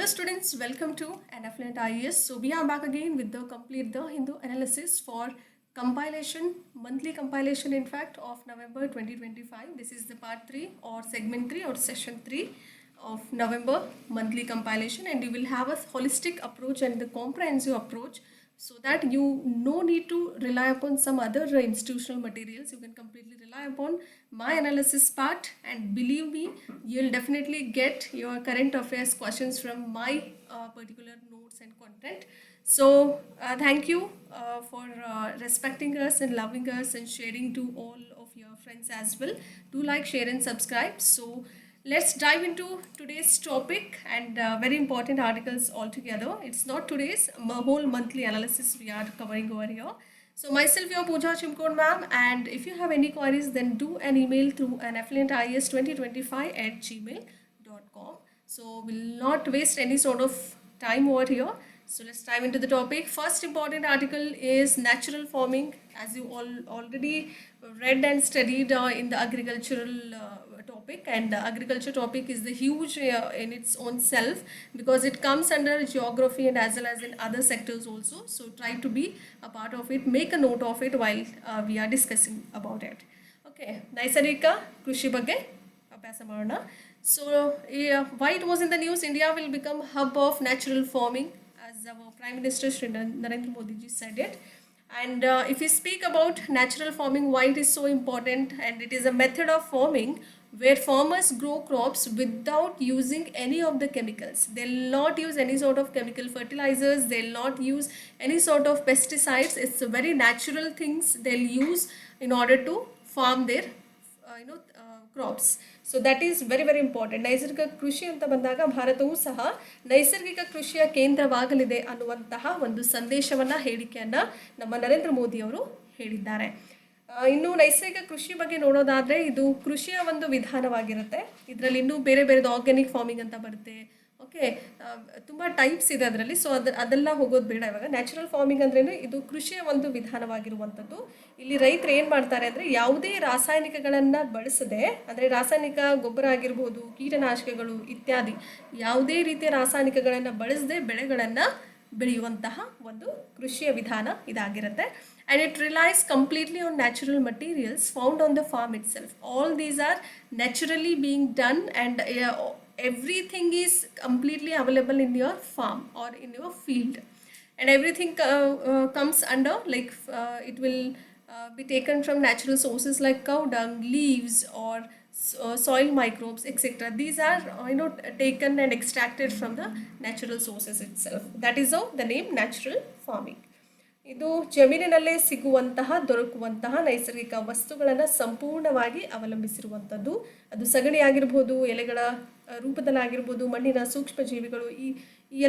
Hello students, welcome to NFLent IES. So we are back again with the complete the Hindu analysis for compilation, monthly compilation in fact of November 2025. This is the part 3 or segment 3 or session 3 of November monthly compilation, and you will have a holistic approach and the comprehensive approach so that you no need to rely upon some other institutional materials. You can completely rely upon my analysis part, and believe me, you'll definitely get your current affairs questions from my particular notes and content. So thank you for respecting us and loving us and sharing to all of your friends as well. Do like, share and subscribe. So let's dive into today's topic and very important articles altogether. It's not today's, whole monthly analysis we are covering over here. So myself, your Pooja Chimkon ma'am, and if you have any queries, then do an email through an affluentis2025@gmail.com. So we'll not waste any sort of time over here. So let's dive into the topic. First important article is natural farming. As you all already read and studied in the agricultural topic, and the agriculture topic is the huge in its own self, because it comes under geography and as well as in other sectors also. So try to be a part of it, make a note of it while we are discussing about it. Okay, ನೈಸರ್ಗಿಕ ಕೃಷಿ ಬಗ್ಗೆ ಅಭ್ಯಾಸ ಮಾಡೋಣ. So why it was in the news, India will become hub of natural farming, as our Prime Minister Shri Narendra Modi ji said it. And if we speak about natural farming, why it is so important, and it is a method of farming where farmers grow crops without using any of the chemicals. They'll not use any sort of chemical fertilizers, they'll not use any sort of pesticides. It's a very natural things they'll use in order to farm their crops. So that is very very important. ನೈಸರ್ಗಿಕ ಕೃಷಿ ಅಂತ ಬಂದಾಗ ಭಾರತವು ಸಹ ನೈಸರ್ಗಿಕ ಕೃಷಿಯ ಕೇಂದ್ರವಾಗಲಿದೆ ಅನ್ನುವಂತಹ ಒಂದು ಸಂದೇಶವನ್ನು, ಹೇಳಿಕೆಯನ್ನು ನಮ್ಮ ನರೇಂದ್ರ ಮೋದಿಯವರು ಹೇಳಿದ್ದಾರೆ. ಇನ್ನು ನೈಸರ್ಗಿಕ ಕೃಷಿ ಬಗ್ಗೆ ನೋಡೋದಾದರೆ, ಇದು ಕೃಷಿಯ ಒಂದು ವಿಧಾನವಾಗಿರುತ್ತೆ. ಇದರಲ್ಲಿ ಇನ್ನೂ ಬೇರೆ ಬೇರೆದು ಆರ್ಗ್ಯಾನಿಕ್ ಫಾರ್ಮಿಂಗ್ ಅಂತ ಬರುತ್ತೆ. ಓಕೆ, ತುಂಬ ಟೈಪ್ಸ್ ಇದೆ ಅದರಲ್ಲಿ. ಸೊ ಅದೆಲ್ಲ ಹೋಗೋದು ಬೇಡ ಇವಾಗ. ನ್ಯಾಚುರಲ್ ಫಾರ್ಮಿಂಗ್ ಅಂದ್ರೇನು, ಇದು ಕೃಷಿಯ ಒಂದು ವಿಧಾನವಾಗಿರುವಂಥದ್ದು. ಇಲ್ಲಿ ರೈತರು ಏನು ಮಾಡ್ತಾರೆ ಅಂದರೆ, ಯಾವುದೇ ರಾಸಾಯನಿಕಗಳನ್ನು ಬಳಸದೆ, ಅಂದರೆ ರಾಸಾಯನಿಕ ಗೊಬ್ಬರ ಆಗಿರ್ಬೋದು, ಕೀಟನಾಶಕಗಳು ಇತ್ಯಾದಿ ಯಾವುದೇ ರೀತಿಯ ರಾಸಾಯನಿಕಗಳನ್ನು ಬಳಸದೆ ಬೆಳೆಗಳನ್ನು ಬೆಳೆಯುವಂತಹ ಒಂದು ಕೃಷಿಯ ವಿಧಾನ ಇದಾಗಿರುತ್ತೆ. And it relies completely on natural materials found on the farm itself. All these are naturally being done, and everything is completely available in your farm or in your field, and everything comes under it will be taken from natural sources like cow dung, leaves, or soil microbes, etc. These are taken and extracted from the natural sources itself. That is how the name natural farming. ಇದು ಜಮೀನಿನಲ್ಲೇ ಸಿಗುವಂತಹ, ದೊರಕುವಂತಹ ನೈಸರ್ಗಿಕ ವಸ್ತುಗಳನ್ನು ಸಂಪೂರ್ಣವಾಗಿ ಅವಲಂಬಿಸಿರುವಂಥದ್ದು. ಅದು ಸಗಣಿ ಆಗಿರ್ಬೋದು, ಎಲೆಗಳ ರೂಪದಲ್ಲಾಗಿರ್ಬೋದು, ಮಣ್ಣಿನ ಸೂಕ್ಷ್ಮ ಜೀವಿಗಳು, ಈ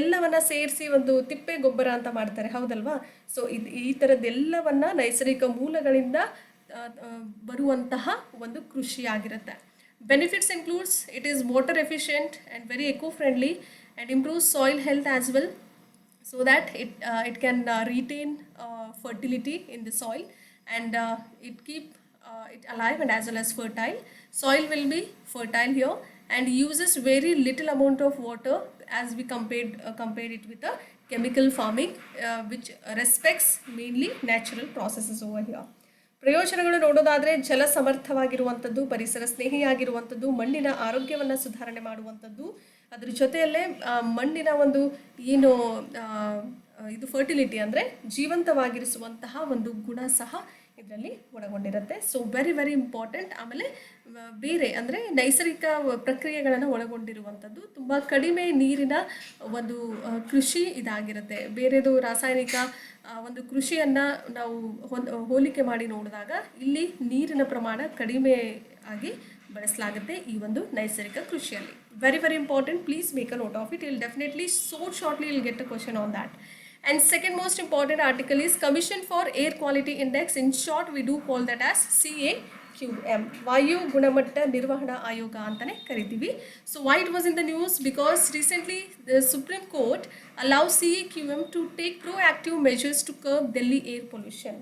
ಎಲ್ಲವನ್ನು ಸೇರಿಸಿ ಒಂದು ತಿಪ್ಪೆ ಗೊಬ್ಬರ ಅಂತ ಮಾಡ್ತಾರೆ, ಹೌದಲ್ವಾ? ಸೊ ಈ ಥರದ್ದೆಲ್ಲವನ್ನು ನೈಸರ್ಗಿಕ ಮೂಲಗಳಿಂದ ಬರುವಂತಹ ಒಂದು ಕೃಷಿಯಾಗಿರುತ್ತೆ. Benefits includes, it is water efficient and very eco friendly and improves soil health as well, so that it can retain fertility in the soil, and it keep it alive and as well as fertile. Soil will be fertile here and uses very little amount of water as we compared it with a chemical farming, which respects mainly natural processes over here. ಪ್ರಯೋಜನಗಳು ನೋಡೋದಾದರೆ, ಜಲ ಸಮರ್ಥವಾಗಿರುವಂಥದ್ದು, ಪರಿಸರ ಸ್ನೇಹಿಯಾಗಿರುವಂಥದ್ದು, ಮಣ್ಣಿನ ಆರೋಗ್ಯವನ್ನು ಸುಧಾರಣೆ ಮಾಡುವಂಥದ್ದು, ಅದ್ರ ಜೊತೆಯಲ್ಲೇ ಮಣ್ಣಿನ ಒಂದು ಏನು ಇದು ಫರ್ಟಿಲಿಟಿ ಅಂದರೆ ಜೀವಂತವಾಗಿರಿಸುವಂತಹ ಒಂದು ಗುಣ ಸಹ ಇದರಲ್ಲಿ ಒಳಗೊಂಡಿರುತ್ತೆ. So very very important. ಆಮೇಲೆ ಬೇರೆ ಅಂದರೆ ನೈಸರ್ಗಿಕ ಪ್ರಕ್ರಿಯೆಗಳನ್ನು ಒಳಗೊಂಡಿರುವಂಥದ್ದು, ತುಂಬ ಕಡಿಮೆ ನೀರಿನ ಒಂದು ಕೃಷಿ ಇದಾಗಿರುತ್ತೆ. ಬೇರೆದು ರಾಸಾಯನಿಕ ಒಂದು ಕೃಷಿಯನ್ನು ನಾವು ಹೋಲಿಕೆ ಮಾಡಿ ನೋಡಿದಾಗ ಇಲ್ಲಿ ನೀರಿನ ಪ್ರಮಾಣ ಕಡಿಮೆ ಆಗಿ ಬಳಸಲಾಗುತ್ತೆ ಈ ಒಂದು ನೈಸರ್ಗಿಕ ಕೃಷಿಯಲ್ಲಿ. Very very important. Please make a note of it. Will definitely shortly will get a question on that. And second most important article is Commission for Air Quality Index. In short, we do call that as CAQM. ವಾಯು ಗುಣಮಟ್ಟ ನಿರ್ವಹಣಾ ಆಯೋಗ ಅಂತಲೇ ಕರಿತೀವಿ. So why it was in the news? Because recently the Supreme Court allows CAQM to take proactive measures to curb Delhi air pollution.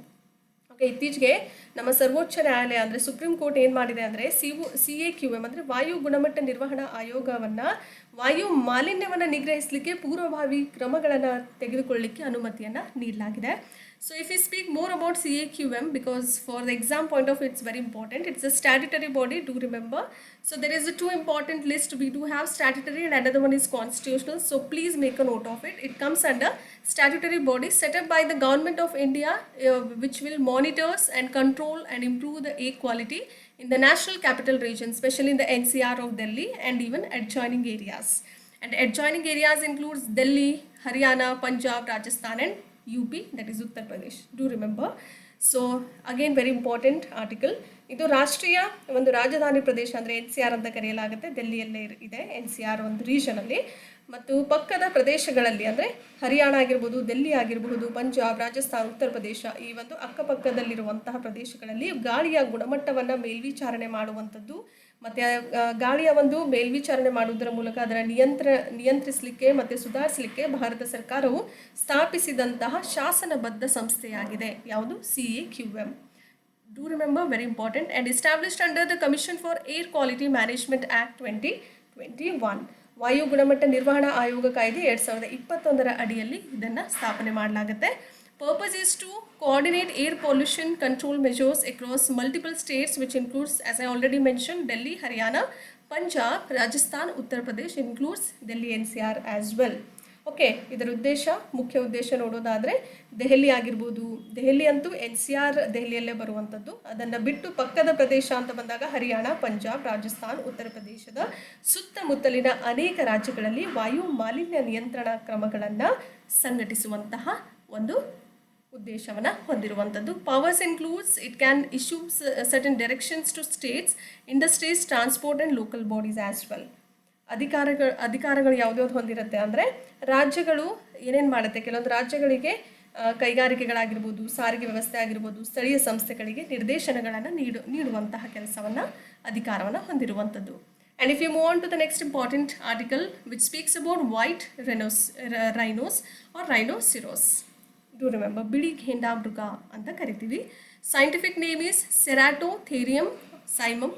Okay, ಇತ್ತೀಚೆಗೆ ನಮ್ಮ ಸರ್ವೋಚ್ಚ ನ್ಯಾಯಾಲಯ ಅಂದರೆ ಸುಪ್ರೀಂ ಕೋರ್ಟ್ ಏನು ಮಾಡಿದೆ ಅಂದರೆ CAQM ಅಂದರೆ ವಾಯು ಗುಣಮಟ್ಟ ನಿರ್ವಹಣಾ ಆಯೋಗವನ್ನು ವಾಯು ಮಾಲಿನ್ಯವನ್ನು ನಿಗ್ರಹಿಸಲಿಕ್ಕೆ ಪೂರ್ವಭಾವಿ ಕ್ರಮಗಳನ್ನು ತೆಗೆದುಕೊಳ್ಳಲಿಕ್ಕೆ ಅನುಮತಿಯನ್ನು ನೀಡಲಾಗಿದೆ. So if we speak more about CAQM, because for the exam point of view it's very important, it's a statutory body, do remember. So there is a two important list. We do have statutory and another one is constitutional, so please make a note of it. It comes under statutory body set up by the government of India, which will monitors and control and improve the air quality in the national capital region, especially in the NCR of Delhi and even adjoining areas. And adjoining areas includes Delhi, Haryana, Punjab, Rajasthan and UP, that is Uttar Pradesh. Do remember. So again very important article. ಇದು ರಾಷ್ಟ್ರೀಯ ಒಂದು ರಾಜಧಾನಿ ಪ್ರದೇಶ ಅಂದರೆ NCR ಅಂತ ಕರೆಯಲಾಗುತ್ತೆ. ದೆಹಲಿಯಲ್ಲೇ ಇದೆ NCR ಒಂದು ರೀಜನಲ್ಲಿ. ಮತ್ತು ಪಕ್ಕದ ಪ್ರದೇಶಗಳಲ್ಲಿ ಅಂದರೆ ಹರಿಯಾಣ ಆಗಿರ್ಬೋದು, ದೆಹಲಿ ಆಗಿರಬಹುದು, ಪಂಜಾಬ್, ರಾಜಸ್ಥಾನ್, ಉತ್ತರ ಪ್ರದೇಶ, ಈ ಒಂದು ಅಕ್ಕಪಕ್ಕದಲ್ಲಿರುವಂತಹ ಪ್ರದೇಶಗಳಲ್ಲಿ ಗಾಳಿಯ ಗುಣಮಟ್ಟವನ್ನು ಮೇಲ್ವಿಚಾರಣೆ ಮಾಡುವಂಥದ್ದು ಮತ್ತು ಗಾಳಿಯ ಒಂದು ಮೇಲ್ವಿಚಾರಣೆ ಮಾಡುವುದರ ಮೂಲಕ ಅದರ ನಿಯಂತ್ರಿಸಲಿಕ್ಕೆ ಮತ್ತು ಸುಧಾರಿಸಲಿಕ್ಕೆ ಭಾರತ ಸರ್ಕಾರವು ಸ್ಥಾಪಿಸಿದಂತಹ ಶಾಸನಬದ್ಧ ಸಂಸ್ಥೆಯಾಗಿದೆ. ಯಾವುದು? CAQM. Do remember, very important, and established under the Commission for Air Quality Management Act 2021. ವಾಯು ಗುಣಮಟ್ಟ ನಿರ್ವಹಣಾ ಆಯೋಗ ಕಾಯ್ದೆ 2021ರ ಅಡಿಯಲ್ಲಿ ಇದನ್ನು ಸ್ಥಾಪನೆ ಮಾಡಲಾಗುತ್ತೆ. Purpose is to coordinate air pollution control measures across multiple states, which includes, as I already mentioned, Delhi, Haryana, Punjab, Rajasthan, Uttar Pradesh, includes Delhi NCR as well. Okay, ಇದರ ಮುಖ್ಯ ಉದ್ದೇಶ ನೋಡೋದಾದರೆ ದೆಹಲಿ ಆಗಿರ್ಬೋದು, ದೆಹಲಿ ಅಂತೂ NCR ದೆಹಲಿಯಲ್ಲೇ ಬರುವಂಥದ್ದು. ಅದನ್ನು ಬಿಟ್ಟು ಪಕ್ಕದ ಪ್ರದೇಶ ಅಂತ ಬಂದಾಗ ಹರಿಯಾಣ, ಪಂಜಾಬ್, ರಾಜಸ್ಥಾನ್, ಉತ್ತರ ಪ್ರದೇಶದ ಸುತ್ತಮುತ್ತಲಿನ ಅನೇಕ ರಾಜ್ಯಗಳಲ್ಲಿ ವಾಯು ಮಾಲಿನ್ಯ ನಿಯಂತ್ರಣ ಕ್ರಮಗಳನ್ನು ಸಂಘಟಿಸುವಂತಹ ಒಂದು ಉದ್ದೇಶವನ್ನು ಹೊಂದಿರುವಂಥದ್ದು. Powers includes, it can issue certain directions to states, industries, transport and local bodies as well. ಅಧಿಕಾರಗಳು ಯಾವುದ್ಯಾವ್ದು ಹೊಂದಿರುತ್ತೆ ಅಂದರೆ ರಾಜ್ಯಗಳು ಏನೇನು ಮಾಡುತ್ತೆ, ಕೆಲವೊಂದು ರಾಜ್ಯಗಳಿಗೆ ಕೈಗಾರಿಕೆಗಳಾಗಿರ್ಬೋದು, ಸಾರಿಗೆ ವ್ಯವಸ್ಥೆ ಆಗಿರ್ಬೋದು, ಸ್ಥಳೀಯ ಸಂಸ್ಥೆಗಳಿಗೆ ನಿರ್ದೇಶನಗಳನ್ನು ನೀಡುವಂತಹ ಅಧಿಕಾರವನ್ನು ಹೊಂದಿರುವಂಥದ್ದು. And if you move on to the next important article, which speaks about white rhinos or rhinoceros. Do remember, ಬಿಳಿ ಘೇಂಡಾಮೃಗ ಅಂತ ಕರಿತೀವಿ. Scientific name is Ceratotherium cymum.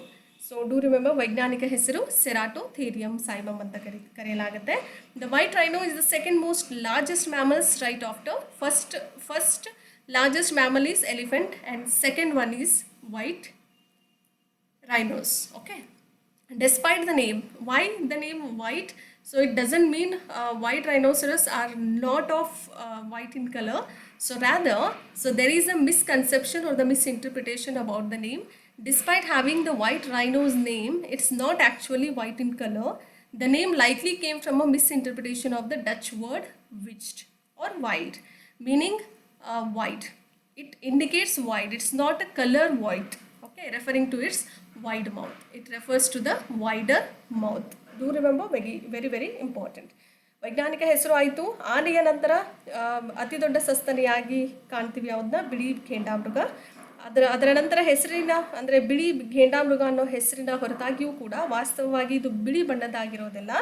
So do remember, ವೈಜ್ಞಾನಿಕ ಹೆಸರು ಸೆರಾಟೋಥೇರಿಯಂ ಸೈಮಮ್ ಅಂತ ಕರೆಯಲಾಗುತ್ತೆ. The white rhino is the second most largest mammals right after first largest mammal is elephant and second one is white rhinos. Okay, despite the name, why the name white? So it doesn't mean white rhinoceros are not of white in color. So rather, there is a misconception or the misinterpretation about the name. Despite having the white rhino's name, it's not actually white in color. The name likely came from a misinterpretation of the Dutch word witched or wild, meaning white. It indicates white. It's not a color white. Okay, referring to its wide mouth. It refers to the wider mouth. Do remember, very very very important. ವೈಜ್ಞಾನಿಕ ಹೆಸರು ಆಯಿತು. ಆನೆಯ ನಂತರ ಅತಿ ದೊಡ್ಡ ಸಸ್ತನಿಯಾಗಿ ಕಾಣ್ತೀವಿ ಯಾವುದನ್ನ, ಬಿಳಿ ಘೇಂಡಾಮೃಗ. ಅದರ ನಂತರ ಹೆಸರಿನ ಅಂದರೆ ಬಿಳಿ ಘೇಂಡಾಮೃಗ ಅನ್ನೋ ಹೆಸರಿನ ಹೊರತಾಗಿಯೂ ಕೂಡ ವಾಸ್ತವವಾಗಿ ಇದು ಬಿಳಿ ಬಣ್ಣದಾಗಿರೋದಿಲ್ಲ.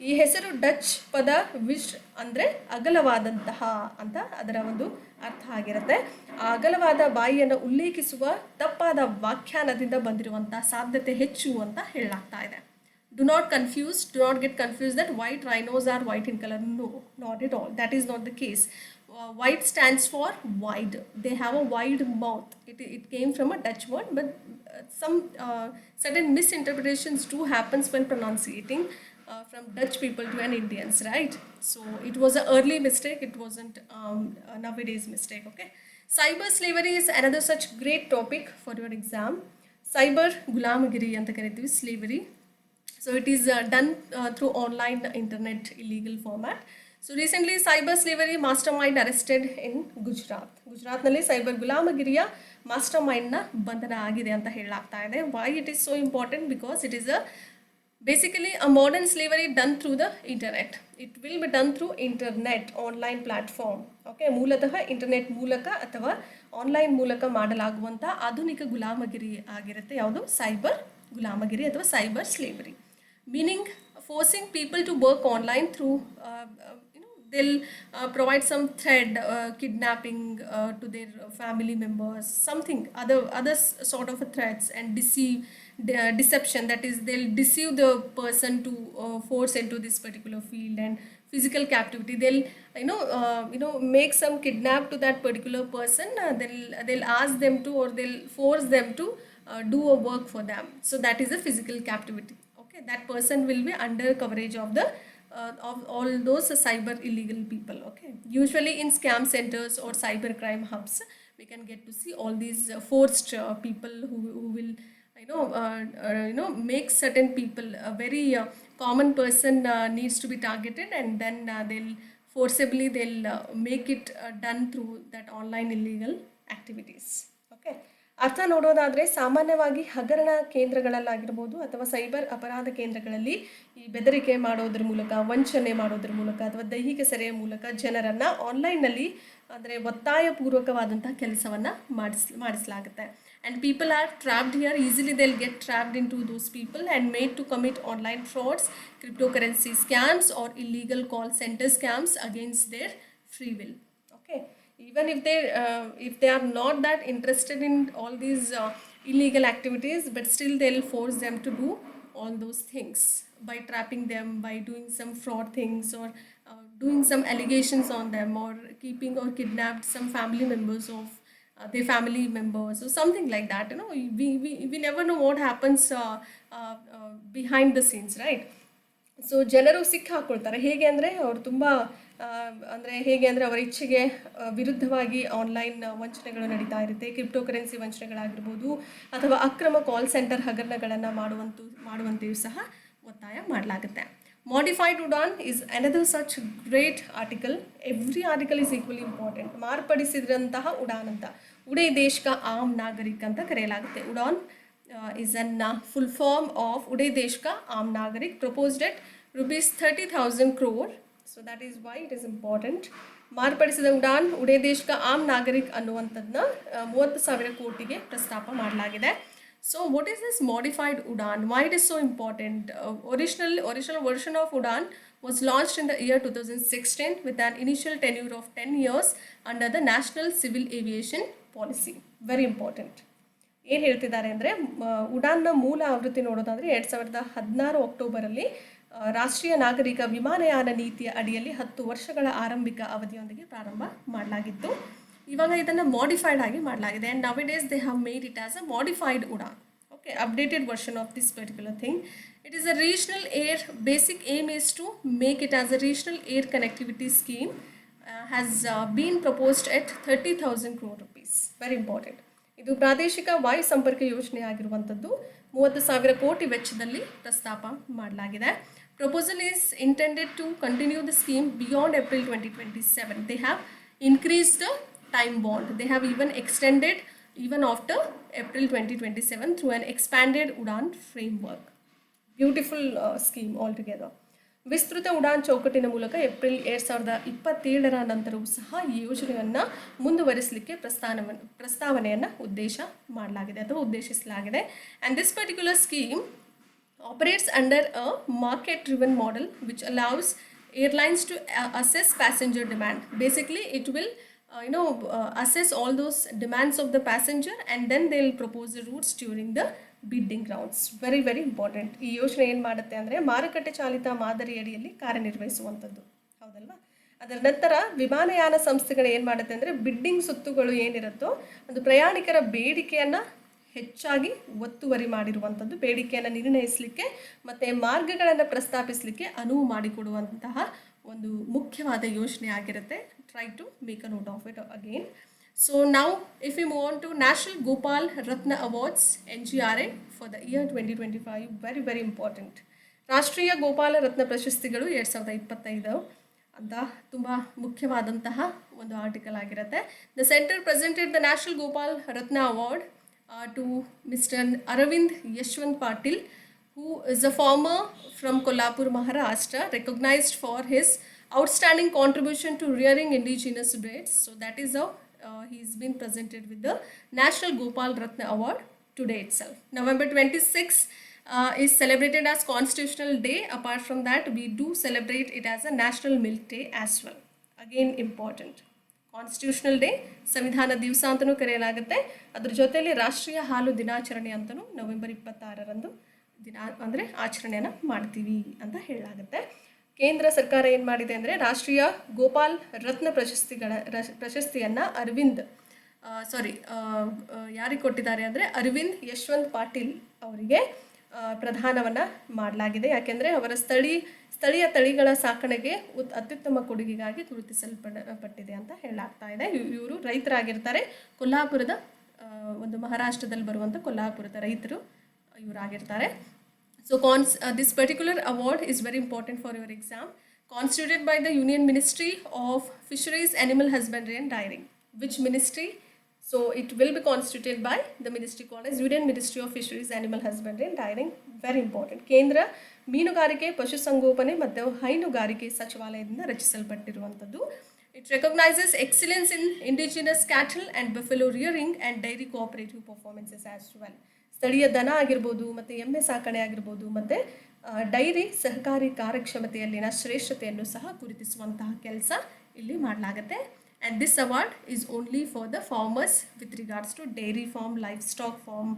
ಈ ಹೆಸರು ಡಚ್ ಪದ ವಿಶ್ ಅಂದರೆ ಅಗಲವಾದಂತಹ ಅಂತ ಅದರ ಒಂದು ಅರ್ಥ ಆಗಿರುತ್ತೆ. ಆ ಅಗಲವಾದ ಬಾಯಿಯನ್ನು ಉಲ್ಲೇಖಿಸುವ ತಪ್ಪಾದ ವ್ಯಾಖ್ಯಾನದಿಂದ ಬಂದಿರುವಂತಹ ಸಾಧ್ಯತೆ ಹೆಚ್ಚು ಅಂತ ಹೇಳಲಾಗ್ತಾ ಇದೆ. Do not get confused that white rhinos are white in color. No, not at all. That is not the case. White stands for wide. They have a wide mouth. It came from a Dutch word, but some certain misinterpretations do happens when pronunciating from Dutch people to an Indians, right? So it was an early mistake. It wasn't a nowadays mistake. Okay. Cyber slavery is another such great topic for your exam. Cyber gulamagiri anta karitivi, slavery. So it is done through online internet illegal format. So recently cyber slavery mastermind arrested in Gujarat. ಗುಜರಾತ್ನಲ್ಲಿ cyber ಗುಲಾಮಗಿರಿಯ master ಮೈಂಡ್ನ ಬಂಧನ ಆಗಿದೆ ಅಂತ ಹೇಳಲಾಗ್ತಾ ಇದೆ. Why it is so important? Because it is basically a modern slavery done through the internet. It will be done through internet, online platform. Okay, ಮೂಲತಃ internet ಮೂಲಕ ಅಥವಾ online ಮೂಲಕ ಮಾಡಲಾಗುವಂಥ ಆಧುನಿಕ ಗುಲಾಮಗಿರಿ ಆಗಿರುತ್ತೆ. ಯಾವುದು? ಸೈಬರ್ ಗುಲಾಮಗಿರಿ ಅಥವಾ cyber slavery. Meaning forcing people to work online through they'll provide some thread, kidnapping to their family members, something other sort of threats, and deception, that is they'll deceive the person to force into this particular field, and physical captivity, they'll make some kidnap to that particular person, they'll ask them to, or they'll force them to do a work for them. So that is a physical captivity. Okay, that person will be under coverage of the of all those cyber illegal people. Okay, usually in scam centers or cyber crime hubs, we can get to see all these forced people who will make certain people, a very common person needs to be targeted, and then they'll make it done through that online illegal activities. Okay, ಅರ್ಥ ನೋಡೋದಾದರೆ ಸಾಮಾನ್ಯವಾಗಿ ಹಗರಣ ಕೇಂದ್ರಗಳಲ್ಲಾಗಿರ್ಬೋದು ಅಥವಾ cyber ಅಪರಾಧ ಕೇಂದ್ರಗಳಲ್ಲಿ ಈ ಬೆದರಿಕೆ ಮಾಡೋದ್ರ ಮೂಲಕ, ವಂಚನೆ ಮಾಡೋದ್ರ ಮೂಲಕ ಅಥವಾ ದೈಹಿಕ ಸೆರೆಯ ಮೂಲಕ ಜನರನ್ನು ಆನ್ಲೈನ್ನಲ್ಲಿ ಅಂದರೆ ಒತ್ತಾಯಪೂರ್ವಕವಾದಂತಹ ಕೆಲಸವನ್ನು ಮಾಡಿಸಲಾಗುತ್ತೆ. And people are trapped here. Easily they'll get trapped into those people and made to commit online frauds, cryptocurrency scams or illegal call center scams against their free will. Okay, even if they are not that interested in all these illegal activities, but still they'll force them to do all those things by trapping them, by doing some fraud things, or doing some allegations on them, or keeping or kidnapped some family members of their family members or something like that. We never know what happens behind the scenes, right? So ಜನರು ಸಿಕ್ಕಿ ಹಾಕ್ಕೊಳ್ತಾರೆ. ಹೇಗೆ ಅಂದರೆ ಅವರು ತುಂಬ ಅವರ ಇಚ್ಛೆಗೆ ವಿರುದ್ಧವಾಗಿ online ವಂಚನೆಗಳು ನಡೀತಾ ಇರುತ್ತೆ. ಕ್ರಿಪ್ಟೋಕರೆನ್ಸಿ ವಂಚನೆಗಳಾಗಿರ್ಬೋದು ಅಥವಾ ಅಕ್ರಮ ಕಾಲ್ ಸೆಂಟರ್ ಹಗರಣಗಳನ್ನು ಮಾಡುವಂತೆಯೂ ಸಹ ಒತ್ತಾಯ ಮಾಡಲಾಗುತ್ತೆ. Modified UDAN is another such great article. Every article is equally important. ಮಾರ್ಪಡಿಸಿದಂತಹ Udan ಅಂತ, ಉಡೇ ದೇಶ್ ಕಾ ಆಮ್ ನಾಗರಿಕ್ ಅಂತ ಕರೆಯಲಾಗುತ್ತೆ. Udan is a full form of Ude ದೇಶ್ ಕಾ am Nagrik, proposed at ₹30,000 crore. So that is why it is important. ಮಾರ್ಪಡಿಸಿದ ಉಡಾನ್ ಉಡೇ ದೇಶ್ ಕಾ ಆಮ್ ನಾಗರಿಕ್ ಅನ್ನುವಂಥದ್ದನ್ನ 30,000 ಕೋಟಿಗೆ ಪ್ರಸ್ತಾಪ ಮಾಡಲಾಗಿದೆ. So what is this modified UDAN? Why it is so important? Original version of UDAN was launched in the year 2016 with an initial tenure of 10 years under the National Civil Aviation Policy. Very important. ಏನು ಹೇಳ್ತಿದ್ದಾರೆ ಅಂದರೆ, ಉಡಾನ್ನ ಮೂಲ ಆವೃತ್ತಿ ನೋಡೋದಾದರೆ 2016 ಅಕ್ಟೋಬರಲ್ಲಿ ರಾಷ್ಟ್ರೀಯ ನಾಗರಿಕ ವಿಮಾನಯಾನ ನೀತಿಯ ಅಡಿಯಲ್ಲಿ 10 ವರ್ಷಗಳ ಆರಂಭಿಕ ಅವಧಿಯೊಂದಿಗೆ ಪ್ರಾರಂಭ ಮಾಡಲಾಗಿತ್ತು. ಇವಾಗ ಇದನ್ನು ಮಾಡಿಫೈಡ್ ಆಗಿ ಮಾಡಲಾಗಿದೆ. And nowadays they have made it as a modified UDAN. Okay, updated version of this particular thing. It is a regional air, basic aim is to make it as a regional air connectivity scheme, has been proposed at 30,000 crore rupees. Very important. ಇದು ಪ್ರಾದೇಶಿಕ ವಾಯು ಸಂಪರ್ಕ ಯೋಜನೆ ಆಗಿರುವಂಥದ್ದು 30,000 ಕೋಟಿ ವೆಚ್ಚದಲ್ಲಿ ಪ್ರಸ್ತಾಪ ಮಾಡಲಾಗಿದೆ. Proposal is intended to continue the scheme beyond April 2027. They have increased the time bond. They have even extended even after April 2027 through an expanded UDAN framework. Beautiful scheme altogether. ವಿಸ್ತೃತ ಉಡಾನ್ ಚೌಕಟ್ಟಿನ ಮೂಲಕ ಏಪ್ರಿಲ್ 2027 ನಂತರವೂ ಸಹ ಈ ಯೋಜನೆಯನ್ನು ಮುಂದುವರಿಸಲಿಕ್ಕೆ ಪ್ರಸ್ತಾವನೆಯನ್ನು ಉದ್ದೇಶಿಸಲಾಗಿದೆ. And this particular scheme operates under a market-driven model which allows airlines to assess passenger demand. Basically, it will assess all those demands of the passenger, and then they will propose the routes during the bidding rounds. Very very important. ಈ ಯೋಜನೆ ಏನು ಮಾಡುತ್ತೆ ಅಂದರೆ ಮಾರುಕಟ್ಟೆ ಚಾಲಿತ ಮಾದರಿ ಅಡಿಯಲ್ಲಿ ಕಾರ್ಯನಿರ್ವಹಿಸುವಂಥದ್ದು, ಹೌದಲ್ವಾ? ಅದರ ನಂತರ ವಿಮಾನಯಾನ ಸಂಸ್ಥೆಗಳು ಏನು ಮಾಡುತ್ತೆ ಅಂದರೆ ಬಿಡ್ಡಿಂಗ್ ಸುತ್ತುಗಳು ಏನಿರುತ್ತೋ ಅದು ಪ್ರಯಾಣಿಕರ ಬೇಡಿಕೆಯನ್ನು ಹೆಚ್ಚಾಗಿ ಒತ್ತುವರಿ ಮಾಡಿರುವಂಥದ್ದು, ಬೇಡಿಕೆಯನ್ನು ನಿರ್ಣಯಿಸಲಿಕ್ಕೆ ಮತ್ತು ಮಾರ್ಗಗಳನ್ನು ಪ್ರಸ್ತಾಪಿಸಲಿಕ್ಕೆ ಅನುವು ಮಾಡಿಕೊಡುವಂತಹ ಒಂದು ಮುಖ್ಯವಾದ ಯೋಜನೆ ಆಗಿರುತ್ತೆ. Try to make a note of it again. So now if we move on to National Gopal Ratna Awards NGRA for the year 2025, very very important. ರಾಷ್ಟ್ರೀಯ ಗೋಪಾಲ ರತ್ನ ಪ್ರಶಸ್ತಿಗಳು 2025 ಅಂತ ತುಂಬ ಮುಖ್ಯವಾದಂತಹ ಒಂದು ಆರ್ಟಿಕಲ್ ಆಗಿರುತ್ತೆ. The centre presented the national Gopal Ratna award to Mr. Aravind Yashwant Patil, who is a farmer from Kolhapur, Maharashtra, recognized for his outstanding contribution to rearing indigenous breeds. So that is how he's been presented with the National Gopal Ratna Award today itself. November 26 is celebrated as Constitutional Day. Apart from that, we do celebrate it as a National Milk Day as well. Again, important. Constitutional day, ಸಂವಿಧಾನ ದಿವಸ ಅಂತಲೂ ಕರೆಯಲಾಗುತ್ತೆ. ಅದ್ರ ಜೊತೆಯಲ್ಲಿ ರಾಷ್ಟ್ರೀಯ ಹಾಲು ದಿನಾಚರಣೆ ಅಂತಲೂ ನವೆಂಬರ್ 26ರಂದು ದಿನ ಅಂದರೆ ಆಚರಣೆಯನ್ನು ಮಾಡ್ತೀವಿ ಅಂತ ಹೇಳಲಾಗುತ್ತೆ. ಕೇಂದ್ರ ಸರ್ಕಾರ ಏನು ಮಾಡಿದೆ ಅಂದರೆ ರಾಷ್ಟ್ರೀಯ ಗೋಪಾಲ್ ರತ್ನ ಪ್ರಶಸ್ತಿಯನ್ನು ಯಾರಿಗೆ ಕೊಟ್ಟಿದ್ದಾರೆ ಅಂದರೆ ಅರವಿಂದ್ ಯಶವಂತ್ ಪಾಟೀಲ್ ಅವರಿಗೆ ಪ್ರದಾನವನ್ನು ಮಾಡಲಾಗಿದೆ. ಯಾಕೆಂದರೆ ಅವರ ಸ್ಥಳೀಯ ತಳಿಗಳ ಸಾಕಣೆಗೆ ಅತ್ಯುತ್ತಮ ಕೊಡುಗೆಗಾಗಿ ಗುರುತಿಸಲ್ಪಟ್ಟಿದೆ ಅಂತ ಹೇಳಲಾಗ್ತಾ ಇದೆ. ಇವರು ರೈತರಾಗಿರ್ತಾರೆ. ಕೊಲ್ಹಾಪುರದ ಒಂದು ಮಹಾರಾಷ್ಟ್ರದಲ್ಲಿ ಬರುವಂಥ ಕೊಲ್ಹಾಪುರದ ರೈತರು ಇವರಾಗಿರ್ತಾರೆ. So this particular award is very important for your exam. Constituted by the Union Ministry of Fisheries, Animal Husbandry and Dairying. Which ministry? So it will be constituted by the ministry called as Union Ministry of Fisheries, Animal Husbandry and Dairying. Very important. ಕೇಂದ್ರ ಮೀನುಗಾರಿಕೆ, ಪಶುಸಂಗೋಪನೆ ಮತ್ತು ಹೈನುಗಾರಿಕೆ ಸಚಿವಾಲಯದಿಂದ ರಚಿಸಲ್ಪಟ್ಟಿರುವಂಥದ್ದು. It recognizes excellence in indigenous cattle and buffalo rearing and dairy cooperative performances as well. ಸ್ಥಳೀಯ ದನ ಆಗಿರ್ಬೋದು ಮತ್ತು ಎಮ್ಮೆ ಸಾಕಣೆ ಆಗಿರ್ಬೋದು ಮತ್ತು ಡೈರಿ ಸಹಕಾರಿ ಕಾರ್ಯಕ್ಷಮತೆಯಲ್ಲಿನ ಶ್ರೇಷ್ಠತೆಯನ್ನು ಸಹ ಗುರುತಿಸುವಂತಹ ಕೆಲಸ ಇಲ್ಲಿ ಮಾಡಲಾಗುತ್ತೆ. And this award is only for the farmers with regards to dairy farm, livestock farm.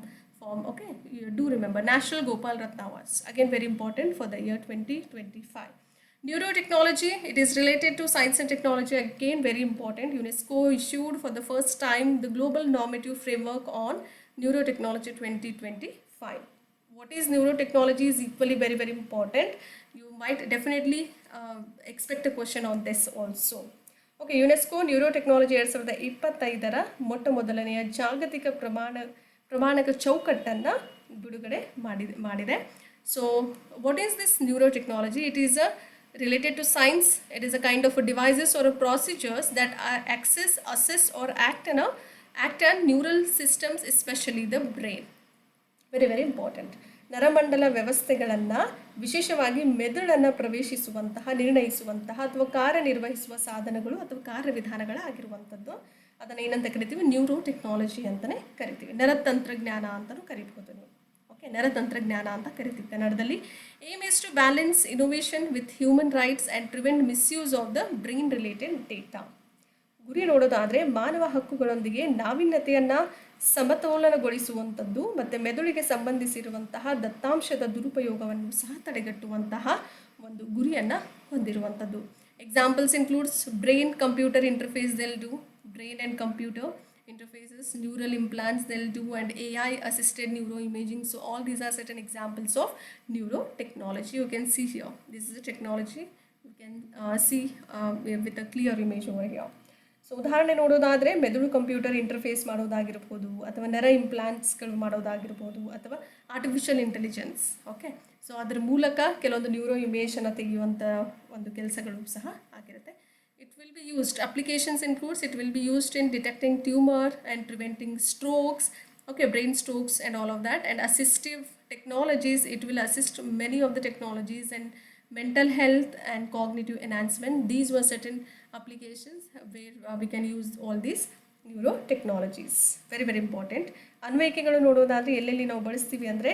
Okay, you do remember National Gopal Ratna Awards, again very important for the year 2025. Neurotechnology, it is related to science and technology, again very important. UNESCO issued for the first time the global normative framework on neurotechnology 2025. What is neurotechnology is equally very very important. You might definitely expect a question on this also. Okay, UNESCO neurotechnology 2025ರ ಮೊಟ್ಟ ಮೊದಲನೆಯ ಜಾಗತಿಕ ಪ್ರಮಾಣಕ ಚೌಕಟ್ಟನ್ನು ಬಿಡುಗಡೆ ಮಾಡಿದೆ. So what is this neurotechnology? It is related to science. It is a kind of a devices or a procedures that access, assess or act on neural systems, especially the brain. Very very important. ನರಮಂಡಲ ವ್ಯವಸ್ಥೆಗಳನ್ನು, ವಿಶೇಷವಾಗಿ ಮೆದುಳನ್ನು ಪ್ರವೇಶಿಸುವಂತಹ, ನಿರ್ಣಯಿಸುವಂತಹ ಅಥವಾ ಕಾರ್ಯನಿರ್ವಹಿಸುವ ಸಾಧನಗಳು ಅಥವಾ ಕಾರ್ಯವಿಧಾನಗಳಾಗಿರುವಂಥದ್ದು. ಅದನ್ನು ಏನಂತ ಕರಿತೀವಿ? ನ್ಯೂರೋ ಟೆಕ್ನಾಲಜಿ ಅಂತಲೇ ಕರಿತೀವಿ. ನರತಂತ್ರಜ್ಞಾನ ಅಂತಲೂ ಕರಿಬಹುದು ನೀವು. ಓಕೆ, ನರತಂತ್ರಜ್ಞಾನ ಅಂತ ಕರಿತೀವಿ ಕನ್ನಡದಲ್ಲಿ. Aim is to balance innovation with human rights and prevent misuse of the brain related data. ಗುರಿ ನೋಡೋದಾದರೆ ಮಾನವ ಹಕ್ಕುಗಳೊಂದಿಗೆ ನಾವೀನ್ಯತೆಯನ್ನು ಸಮತೋಲನಗೊಳಿಸುವಂಥದ್ದು ಮತ್ತು ಮೆದುಳಿಗೆ ಸಂಬಂಧಿಸಿರುವಂತಹ ದತ್ತಾಂಶದ ದುರುಪಯೋಗವನ್ನು ಸಹ ತಡೆಗಟ್ಟುವಂತಹ ಒಂದು ಗುರಿಯನ್ನು ಹೊಂದಿರುವಂಥದ್ದು. Examples includes brain computer interface, they'll do brain and computer interfaces, neural implants they'll do, and AI assisted neuroimaging. So all these are certain examples of neurotechnology. You can see here, this is a technology you can see with a clear image over here. So ಉದಾಹರಣೆ ನೋಡೋದಾದರೆ ಮೆದುಳು computer interface ಮಾಡೋದಾಗಿರ್ಬೋದು, ಅಥವಾ ನರ ಇಂಪ್ಲಾಂಟ್ಸ್ಗಳು ಮಾಡೋದಾಗಿರ್ಬೋದು, ಅಥವಾ artificial intelligence. Okay, so ಅದರ ಮೂಲಕ ಕೆಲವೊಂದು ನ್ಯೂರೋ ಇಮೇಜನ್ನು ತೆಗೆಯುವಂಥ ಒಂದು ಕೆಲಸಗಳು ಸಹ ಆಗಿರುತ್ತೆ. It will be used, applications includes, it will be used in detecting tumor and preventing strokes, okay, brain strokes and all of that. And assistive technologies, it will assist many of the technologies and mental health and cognitive enhancement. These were certain applications where we can use all these neuro technologies. Very very important. ಅನ್ವಯಿಕೆಗಳು ನೋಡೋದಾದರೆ ಎಲ್ಲೆಲ್ಲಿ ನಾವು ಬಳಸ್ತೀವಿ ಅಂದರೆ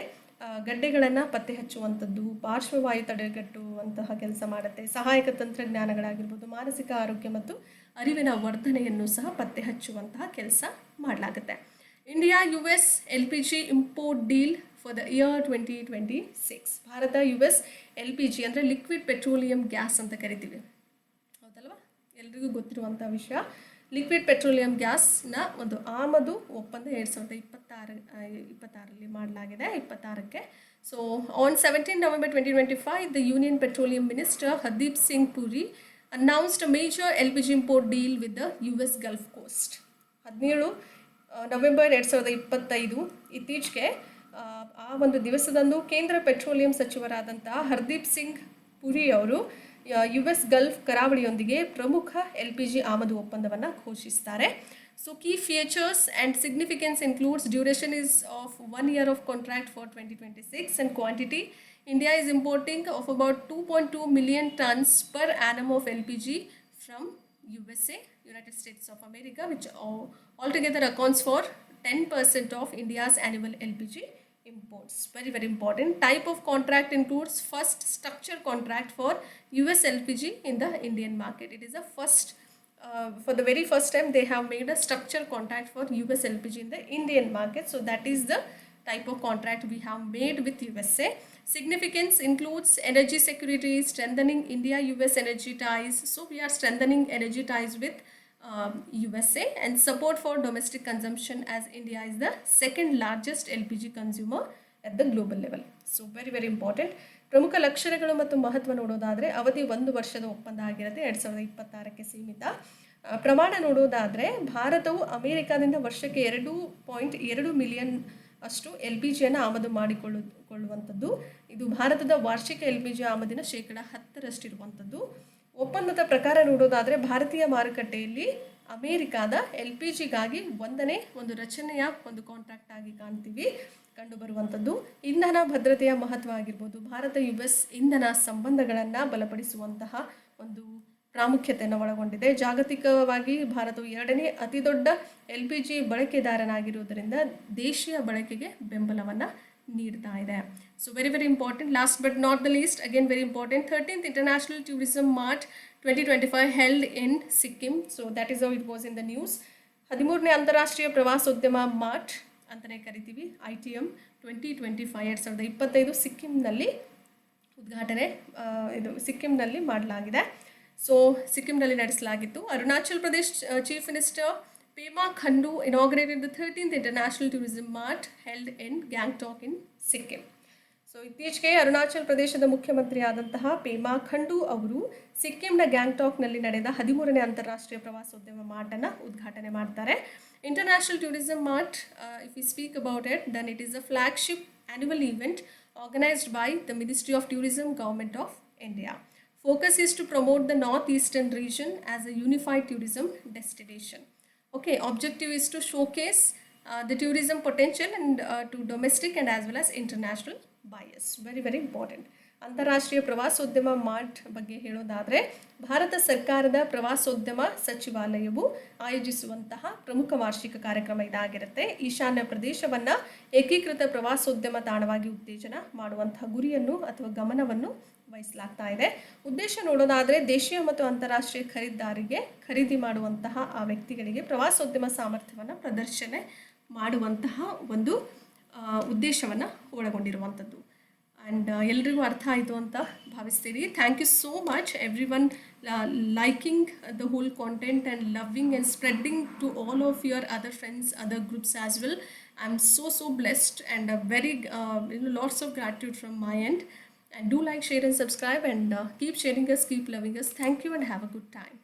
ಗಡ್ಡೆಗಳನ್ನು ಪತ್ತೆ ಹಚ್ಚುವಂಥದ್ದು, ಪಾರ್ಶ್ವವಾಯು ತಡೆಗಟ್ಟುವಂತಹ ಕೆಲಸ ಮಾಡುತ್ತೆ. ಸಹಾಯಕ ತಂತ್ರಜ್ಞಾನಗಳಾಗಿರ್ಬೋದು, ಮಾನಸಿಕ ಆರೋಗ್ಯ ಮತ್ತು ಅರಿವಿನ ವರ್ಧನೆಯನ್ನು ಸಹ ಪತ್ತೆ ಹಚ್ಚುವಂತಹ ಕೆಲಸ ಮಾಡಲಾಗುತ್ತೆ. India US LPG import deal for the year 2026. Bharat US LPG ಅಂದರೆ ಲಿಕ್ವಿಡ್ ಪೆಟ್ರೋಲಿಯಂ ಗ್ಯಾಸ್ ಅಂತ ಕರಿತೀವಿ, ಹೌದಲ್ವಾ? ಎಲ್ರಿಗೂ ಗೊತ್ತಿರುವಂಥ ವಿಷಯ. ಲಿಕ್ವಿಡ್ ಪೆಟ್ರೋಲಿಯಂ ಗ್ಯಾಸ್ನ ಒಂದು ಆಮದು ಒಪ್ಪಂದ 2026ರಲ್ಲಿ ಮಾಡಲಾಗಿದೆ, 26ಕ್ಕೆ. So on 17 November 2025, the Union Petroleum Minister Hardeep Singh Puri announced a major LPG import deal with the US Gulf Coast. 17 November 2025 ಇತ್ತೀಚೆಗೆ ಆ ಒಂದು ದಿವಸದಂದು ಕೇಂದ್ರ ಪೆಟ್ರೋಲಿಯಂ ಸಚಿವರಾದಂತಹ ಹರ್ದೀಪ್ ಸಿಂಗ್ ಪುರಿ ಅವರು US ಗಲ್ಫ್ ಕರಾವಳಿಯೊಂದಿಗೆ ಪ್ರಮುಖ LPG ಆಮದು ಒಪ್ಪಂದವನ್ನು ಘೋಷಿಸ್ತಾರೆ. So key features and significance includes duration is of 1 year of contract for 2026 and quantity. India is importing of about 2.2 million tons per annum of LPG from USA, United States of America, which altogether accounts for 10% of India's annual LPG imports. Very very important. Type of contract includes first structure contract for US LPG in the Indian market. It is a first for the very first time they have made a structure contract for US LPG in the Indian market. So that is the type of contract we have made with USA. Significance includes energy security, strengthening India US energy ties. So we are strengthening energy ties with USA, and support for domestic consumption as India is the second largest LPG consumer at the global level. So very very important. ಪ್ರಮುಖ ಲಕ್ಷಣಗಳು ಮತ್ತು ಮಹತ್ವ ನೋಡೋದಾದರೆ ಅವಧಿ 1 ವರ್ಷದ ಒಪ್ಪಂದ ಆಗಿರುತ್ತೆ, 2026ಕ್ಕೆ ಸೀಮಿತ. ಪ್ರಮಾಣ ನೋಡೋದಾದರೆ ಭಾರತವು ಅಮೆರಿಕಾದಿಂದ ವರ್ಷಕ್ಕೆ 2.2 ಮಿಲಿಯನ್ ಅಷ್ಟು ಎಲ್ ಪಿ ಜಿಯನ್ನು ಆಮದು ಮಾಡಿಕೊಳ್ಳುವಂಥದ್ದು. ಇದು ಭಾರತದ ವಾರ್ಷಿಕ ಎಲ್ ಪಿ ಜಿ ಆಮದಿನ 10% ಇರುವಂಥದ್ದು. ಒಪ್ಪಂದದ ಪ್ರಕಾರ ನೋಡೋದಾದರೆ ಭಾರತೀಯ ಮಾರುಕಟ್ಟೆಯಲ್ಲಿ ಅಮೇರಿಕಾದ ಎಲ್ ಪಿ ಜಿಗಾಗಿ ಒಂದು ರಚನೆಯ ಒಂದು ಕಾಂಟ್ರಾಕ್ಟ್ ಆಗಿ ಕಂಡುಬರುವಂಥದ್ದು. ಇಂಧನ ಭದ್ರತೆಯ ಮಹತ್ವ ಆಗಿರ್ಬೋದು, ಭಾರತ US ಇಂಧನ ಸಂಬಂಧಗಳನ್ನು ಬಲಪಡಿಸುವಂತಹ ಒಂದು ಪ್ರಾಮುಖ್ಯತೆಯನ್ನು ಒಳಗೊಂಡಿದೆ. ಜಾಗತಿಕವಾಗಿ ಭಾರತವು 2ನೇ ಅತಿ ದೊಡ್ಡ LPG ಬಳಕೆದಾರನಾಗಿರುವುದರಿಂದ ದೇಶೀಯ ಬಳಕೆಗೆ ಬೆಂಬಲವನ್ನು ನೀಡ್ತಾ ಇದೆ. So very very important. Last but not the least, again very important, 13th international tourism mart 2025 held in Sikkim. So that is how it was in the news. 13ನೇ ಅಂತಾರಾಷ್ಟ್ರೀಯ ಪ್ರವಾಸೋದ್ಯಮ ಮಾರ್ಟ್ ಅಂತಲೇ ಕರಿತೀವಿ, ITM 2025 2025 ಸಿಕ್ಕಿಂನಲ್ಲಿ ಉದ್ಘಾಟನೆ ಸಿಕ್ಕಿಂನಲ್ಲಿ ಮಾಡಲಾಗಿದೆ. ಸೊ ಸಿಕ್ಕಿಂನಲ್ಲಿ ನಡೆಸಲಾಗಿತ್ತು. Arunachal Pradesh chief minister Pema Khandu inaugurated the 13th international tourism mart held in Gangtok in Sikkim. So ಇತ್ತೀಚೆಗೆ ಅರುಣಾಚಲ್ ಪ್ರದೇಶದ ಮುಖ್ಯಮಂತ್ರಿ ಆದಂತಹ ಪೇಮಾ ಖಂಡು ಅವರು ಸಿಕ್ಕಿಂನ ಗ್ಯಾಂಗ್ಟಾಕ್ನಲ್ಲಿ ನಡೆದ 13ನೇ ಅಂತಾರಾಷ್ಟ್ರೀಯ ಪ್ರವಾಸೋದ್ಯಮ ಮಾರ್ಟನ್ನು ಉದ್ಘಾಟನೆ ಮಾಡ್ತಾರೆ. International Tourism Mart, if we speak about it, then it is a flagship annual event organized by the Ministry of Tourism, Government of India. Focus is to promote the northeastern region as a unified tourism destination. Okay, objective is to showcase the tourism potential and to domestic and as well as international buyers. Very very important. ಅಂತಾರಾಷ್ಟ್ರೀಯ ಪ್ರವಾಸೋದ್ಯಮ mart ಬಗ್ಗೆ ಹೇಳೋದಾದರೆ ಭಾರತ ಸರ್ಕಾರದ ಪ್ರವಾಸೋದ್ಯಮ ಸಚಿವಾಲಯವು ಆಯೋಜಿಸುವಂತಹ ಪ್ರಮುಖ ವಾರ್ಷಿಕ ಕಾರ್ಯಕ್ರಮ ಇದಾಗಿರುತ್ತೆ. ಈಶಾನ್ಯ ಪ್ರದೇಶವನ್ನು ಏಕೀಕೃತ ಪ್ರವಾಸೋದ್ಯಮ ತಾಣವಾಗಿ ಉತ್ತೇಜನ ಮಾಡುವಂತಹ ಗುರಿಯನ್ನು ಅಥವಾ ಗಮನವನ್ನು ವಹಿಸಲಾಗ್ತಾ ಇದೆ. ಉದ್ದೇಶ ನೋಡೋದಾದರೆ ದೇಶೀಯ ಮತ್ತು ಅಂತಾರಾಷ್ಟ್ರೀಯ ಖರೀದಿ ಮಾಡುವಂತಹ ಆ ವ್ಯಕ್ತಿಗಳಿಗೆ ಪ್ರವಾಸೋದ್ಯಮ ಸಾಮರ್ಥ್ಯವನ್ನು ಪ್ರದರ್ಶನ ಮಾಡುವಂತಹ ಒಂದು ಉದ್ದೇಶವನ್ನು ಒಳಗೊಂಡಿರುವಂಥದ್ದು. ಆ್ಯಂಡ್ ಎಲ್ರಿಗೂ ಅರ್ಥ ಆಯಿತು ಅಂತ ಭಾವಿಸ್ತೀರಿ. Thank you so much everyone liking the whole content and loving and spreading to all of your other friends, other groups as well. I am so blessed and very lots of gratitude from my end. And do like, share and subscribe and keep sharing us, keep loving us. Thank you and have a good time.